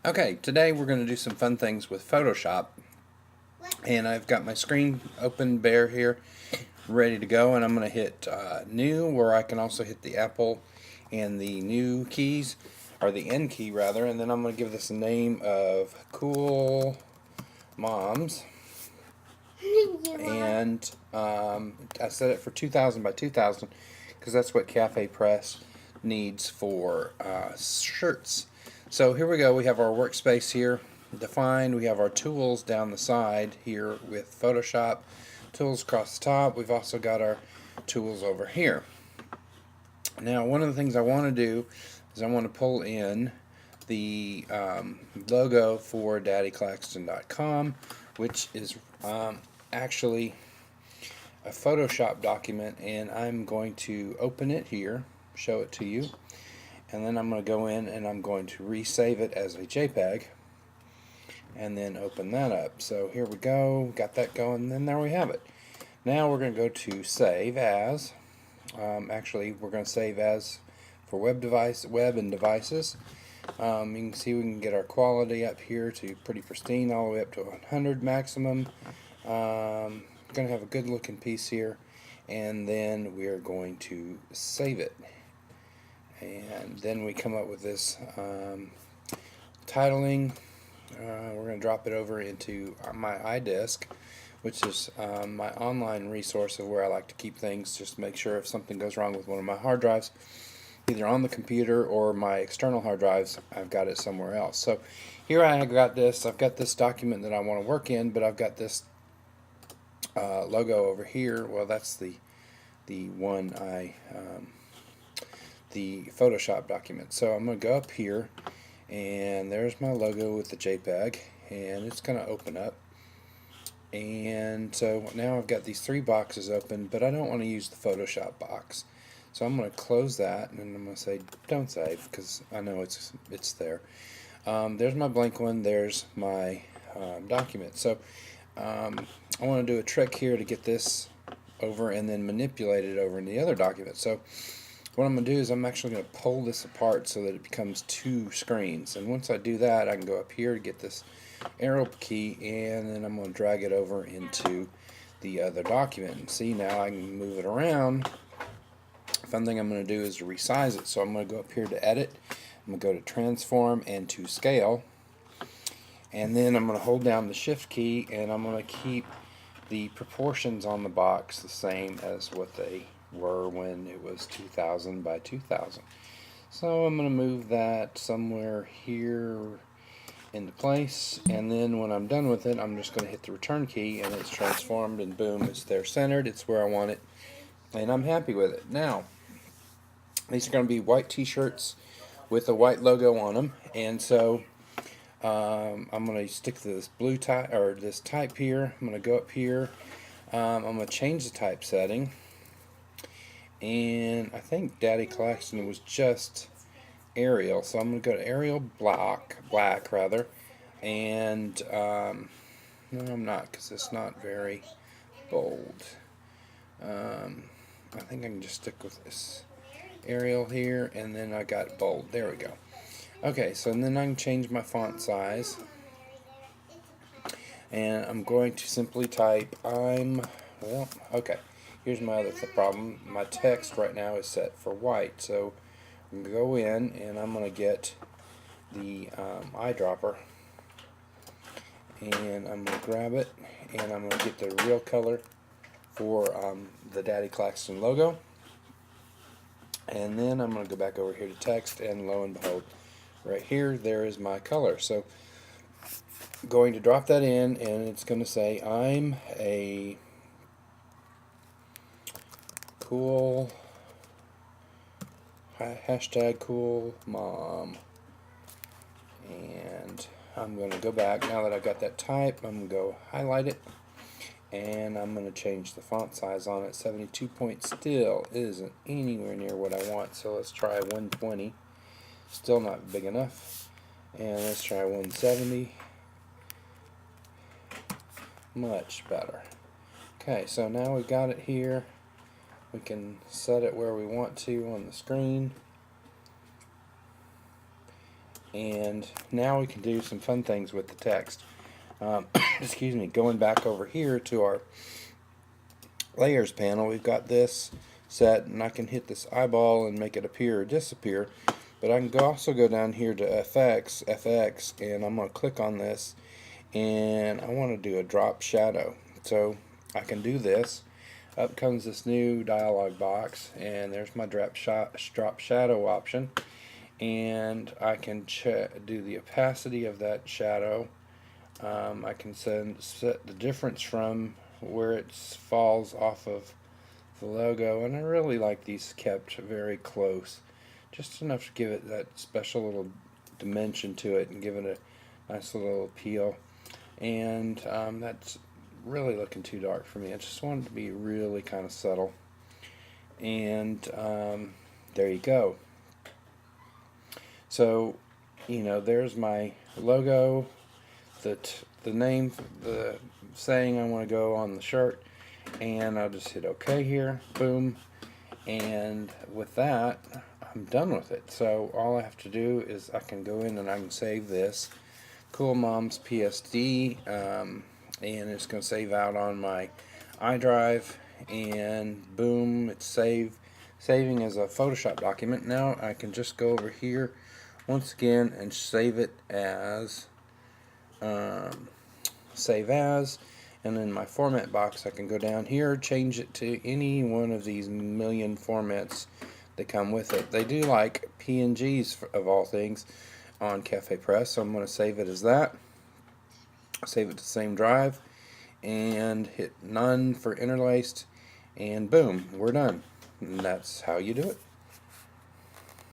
Okay, today we're going to do some fun things with Photoshop, and I've got my screen open bare here, ready to go, and I'm going to hit new, where I can also hit the Apple and the new keys, or the N key rather, and then I'm going to give this a name of Cool Moms, and I set it for 2000 by 2000 because that's what Cafe Press needs for shirts. So here we go. We have our workspace here defined. We have our tools down the side here with Photoshop tools across the top. We've also got our tools over here. Now, one of the things I want to do is I want to pull in the logo for daddyclaxton.com, which is actually a Photoshop document, and I'm going to open it here, show it to you, and then I'm going to go in and I'm going to resave it as a JPEG and then open that up. So here we go, got that going, and then there we have it. Now we're going to go to save as. Actually, we're going to save as for web and devices. You can see we can get our quality up here to pretty pristine, all the way up to 100 maximum. Going to have a good looking piece here, and then we are going to save it. And then we come up with this titling. We're going to drop it over into my iDisk, which is my online resource of where I like to keep things, just to make sure if something goes wrong with one of my hard drives, either on the computer or my external hard drives, I've got it somewhere else. So here I've got this document that I want to work in, but I've got this logo over here. Well, that's the one the Photoshop document. So I'm going to go up here, and there's my logo with the JPEG, and it's going to open up. And so now I've got these three boxes open, but I don't want to use the Photoshop box. So I'm going to close that, and I'm going to say don't save, because I know it's there. There's my blank one. There's my document. So I want to do a trick here to get this over and then manipulate it over in the other document. So what I'm going to do is I'm actually going to pull this apart so that it becomes two screens. And once I do that, I can go up here to get this arrow key, and then I'm going to drag it over into the other document. And see, now I can move it around. Fun thing I'm going to do is resize it. So I'm going to go up here to edit. I'm going to go to transform and to scale. And then I'm going to hold down the shift key, and I'm going to keep the proportions on the box the same as what they were when it was 2000 by 2000. So I'm going to move that somewhere here into place, and then when I'm done with it, I'm just going to hit the return key, and it's transformed, and boom, it's there centered. It's where I want it, and I'm happy with it. Now, these are going to be white t-shirts with a white logo on them, and so I'm going to stick to this blue type, or this type here. I'm going to go up here. I'm going to change the type setting, and I think Daddy Claxton was just Arial, so I'm going to go to Arial black rather, and no, I'm not, because it's not very bold. I think I can just stick with this Arial here, and then I got bold. There we go. Okay, so then I can change my font size, and I'm going to simply type okay, here's my other problem. My text right now is set for white, so I'm going to go in, and I'm going to get the eyedropper, and I'm going to grab it, and I'm going to get the real color for the Daddy Claxton logo, and then I'm going to go back over here to text, and lo and behold, right here, there is my color. So I'm going to drop that in, and it's going to say I'm a cool hashtag cool mom, and I'm going to go back. Now that I've got that type, I'm going to go highlight it, and I'm going to change the font size on it. 72 point still isn't anywhere near what I want, so let's try 120. Still not big enough. And let's try 170. Much better. Okay, so now we've got it here. We can set it where we want to on the screen. And now we can do some fun things with the text. Excuse me, going back over here to our layers panel, we've got this set, and I can hit this eyeball and make it appear or disappear. But I can also go down here to FX, and I'm going to click on this, and I want to do a drop shadow. So I can do this. Up comes this new dialog box, and there's my drop shadow option, and I can do the opacity of that shadow. I can set the difference from where it falls off of the logo, and I really like these kept very close, just enough to give it that special little dimension to it and give it a nice little appeal. And that's really looking too dark for me. I just wanted to be really kind of subtle. And there you go. So, there's my logo, the name, the saying I want to go on the shirt, and I'll just hit OK here. Boom. And with that, I'm done with it. So all I have to do is I can go in and I can save this Cool Moms PSD, and it's going to save out on my iDrive, and boom, it's saving as a Photoshop document. Now I can just go over here once again and save it as save as, and in my format box I can go down here, change it to any one of these million formats that come with it. They do like PNGs of all things on Cafe Press, so I'm going to save it as that, save it to the same drive, and hit none for interlaced, and boom, we're done. And that's how you do it.